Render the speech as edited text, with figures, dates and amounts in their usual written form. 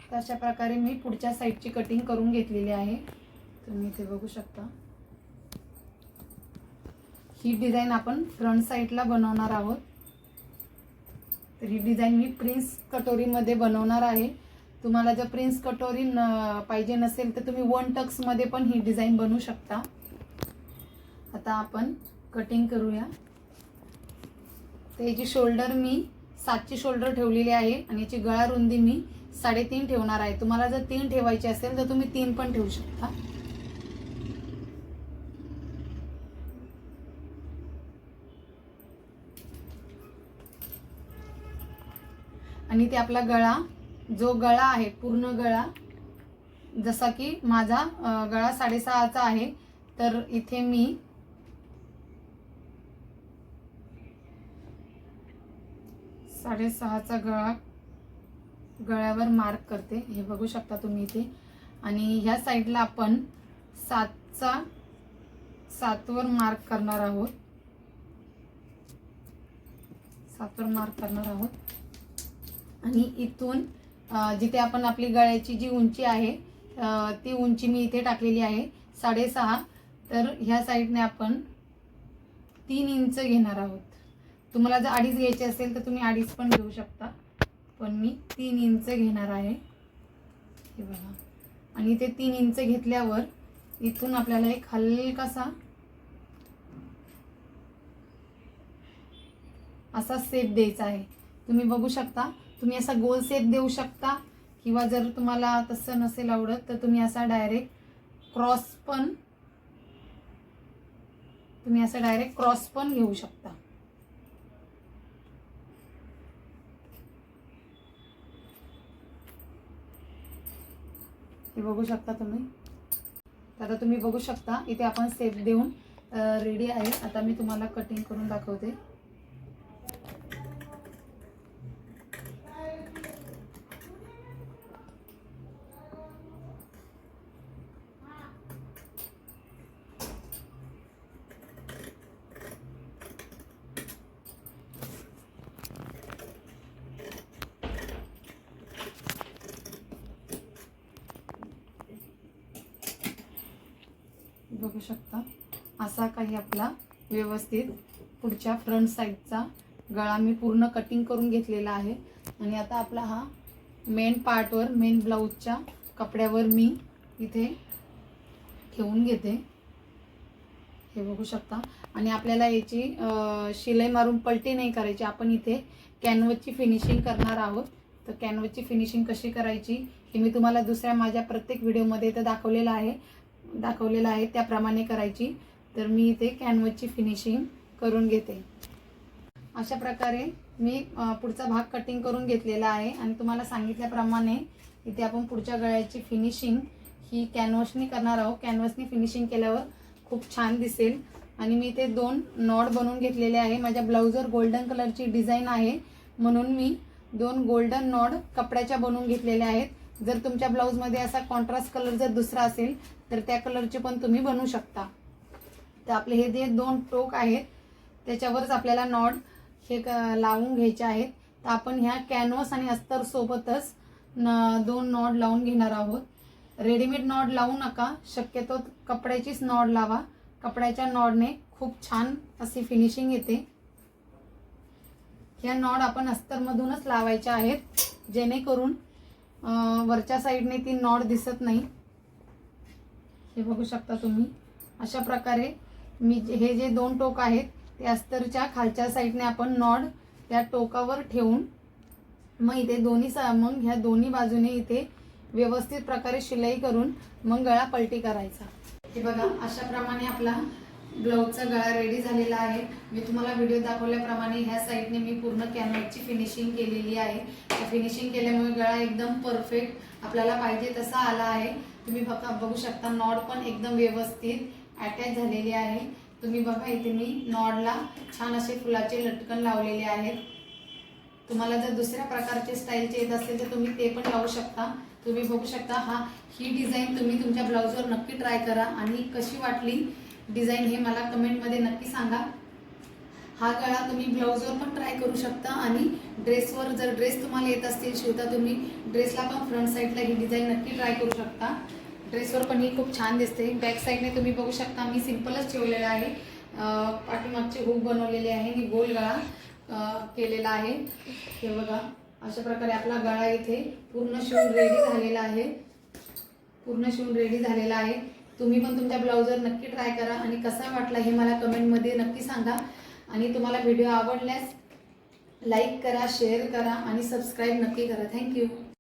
तर अशा प्रकारे मी पुढच्या साईडची कटिंग करून घेतलेली आहे. तुम्ही इथे बघू शकता. ही डिझाइन आपण फ्रंट साईडला बनवणार आहोत. तर ही डिझाइन मी प्रिन्स कटोरीमध्ये बनवणार आहे. तुम्हाला जर प्रिन्स कटोरी पाहिजे नसेल तर तुम्ही वन टक्समध्ये पण ही डिझाइन बनवू शकता. आता आपण कटिंग करूया. तर याची शोल्डर मी 7ची शोल्डर ठेवलेली आहे आणि याची गळा रुंदी मी 3.5 ठेवणार आहे. तुम्हाला जर 3 ठेवायची असेल तर तुम्ही 3 पण ठेवू शकता. आणि ते आपला गळा, जो गळा आहे पूर्ण गळा, जसा की माझा गळा 6.5चा आहे, तर इथे मी 6.5चा गळ्यावर मार्क करते. हे बघू शकता तुम्ही इथे. आणि ह्या साईडला आपण 7वर मार्क करणार आहोत. 7वर मार्क करणार आहोत. आणि इथून जिथे आपण आपली गळ्याची जी उंची आहे ती उंची मी इथे टाकलेली आहे 6.5. तर ह्या साईडने आपण 3 इंच घेणार आहोत. तुम्हाला जर 2.5 घ्यायचे असेल तर तुम्ही 2.5 पण घेऊ शकता, पण मी 3 इंच घेणार आहे. हे बघा. आणि ते 3 इंच घेतल्यावर इथून आपल्याला एक हलकासा असा शेप द्यायचा आहे. तुम्ही बघू शकता. तुम्ही असा गोल शेप देऊ शकता, किंवा जर तुम्हाला तसं नसेल आवडत तर तुम्ही असा डायरेक्ट क्रॉस पण घेऊ शकता. हे बघू शकता तुम्ही. आता तुम्ही बघू शकता इथे आपण शेप देऊन रेडी आहे. आता मी तुम्हाला कटिंग करून दाखवते. बघू शकता असा काही आपला व्यवस्थित पुढच्या फ्रंट साईडचा गळा मी पूर्ण कटिंग करून घेतलेला आहे. आणि आता आपला हा मेन पार्टवर, मेन ब्लाऊजच्या कपड्यावर मी इथे ठेवून घेते. हे बघू शकता. आणि आपल्याला याची शिलाई मारून पलटी नाही करायची. आपण इथे कॅनव्हसची फिनिशिंग करणार आहोत. तर कॅनव्हसची फिनिशिंग कशी करायची हे मी तुम्हाला दुसऱ्या माझ्या प्रत्येक व्हिडिओमध्ये इथं दाखवलेलं आहे त्याप्रमाणे करायची. तर मी इथे कॅनव्हसची फिनिशिंग करून घेते. अशा प्रकारे मी पुढचा भाग कटिंग करून घेतलेला आहे. आणि तुम्हाला सांगितल्याप्रमाणे इथे आपण पुढच्या गळ्याची फिनिशिंग ही कॅनव्हसनी करणार आहोत. कॅनव्हसनी फिनिशिंग केल्यावर खूप छान दिसेल. आणि मी इथे 2 नॉट बनवून घेतलेले आहे. माझ्या ब्लाऊजवर गोल्डन कलरची डिझाईन आहे म्हणून मी 2 गोल्डन नॉट कपड्याच्या बनवून घेतलेल्या आहेत. जर तुमच्या ब्लाऊजमध्ये असा कॉन्ट्रास्ट कलर जर दुसरा असेल तर त्या कलरचे पण तुम्ही बनवू शकता. तर आपले हे जे 2 टोक आहेत त्याच्यावरच आपल्याला नॉट हे लावून घ्यायचे आहेत. तर आपण ह्या कॅनव्हस आणि अस्तर सोबतच 2 नॉट लावून घेणार आहोत. रेडीमेड नॉट लावू नका, शक्यतो कपड्याचीच नॉट लावा. कपड्याच्या नॉटने खूप छान अशी फिनिशिंग येते. ह्या नॉट आपण अस्तरमधूनच लावायच्या आहेत, जेणेकरून वरच्या साईडने ती नॉट दिसत नाही. हे बघू शकता तुम्ही. अशा प्रकारे मी हे जे 2 टोक आहेत ते अस्तरच्या खालच्या साईडने आपण नॉट त्या टोकावर ठेवून मग इथे मग ह्या दोन्ही बाजूने इथे व्यवस्थित प्रकारे शिलाई करून मग गळा पलटी करायचा. हे बघा अशा प्रमाणे आपला ब्लाऊजचा गळा रेडी झालेला आहे. मी तुम्हाला व्हिडिओ दाखवल्याप्रमाणे ह्या साईडने मी पूर्ण कॅनव्हसची फिनिशिंग केलेली आहे. फिनिशिंग केल्यामुळे गळा एकदम परफेक्ट आपल्याला पाहिजे तसा आला आहे. तुम्ही बघू शकता नॉट पण एकदम व्यवस्थित अटॅच झालेली आहे. तुम्ही बघा इथे मी नॉटला छान असे फुलाचे लटकन लावलेले आहेत. तुम्हाला जर दुसऱ्या प्रकारचे स्टाईलचे येत असेल तर तुम्ही ते पण लावू शकता. तुम्ही बघू शकता ही डिझाईन तुम्ही तुमच्या ब्लाऊजवर नक्की ट्राय करा आणि कशी वाटली डिझाईन हे मला कमेंटमध्ये नक्की सांगा. हा गळा तुम्ही ब्लाऊजवर पण ट्राय करू शकता आणि ड्रेसवर जर ड्रेस तुम्हाला येत असतील शिवता तुम्ही ड्रेसला पण फ्रंट साईडला ही डिझाईन नक्की ट्राय करू शकता. ड्रेसवर पण ही खूप छान दिसते. बॅक साईडने तुम्ही बघू शकता मी सिंपलच ठेवलेला आहे. पाठीमागची हुक बनवलेली आहे आणि गोल गळा केलेला आहे. हे बघा अशा प्रकारे आपला गळा इथे पूर्ण शिवून रेडी झालेला आहे. पूर्ण शिवून रेडी झालेला आहे. तुम्ही पण तुमच्या ब्लाऊजवर नक्की ट्राय करा आणि कसा वाटला हे मला कमेंटमध्ये नक्की सांगा. आणि तुम्हाला व्हिडिओ आवडल्यास लाईक करा, शेअर करा आणि सबस्क्राईब नक्की करा. थँक्यू.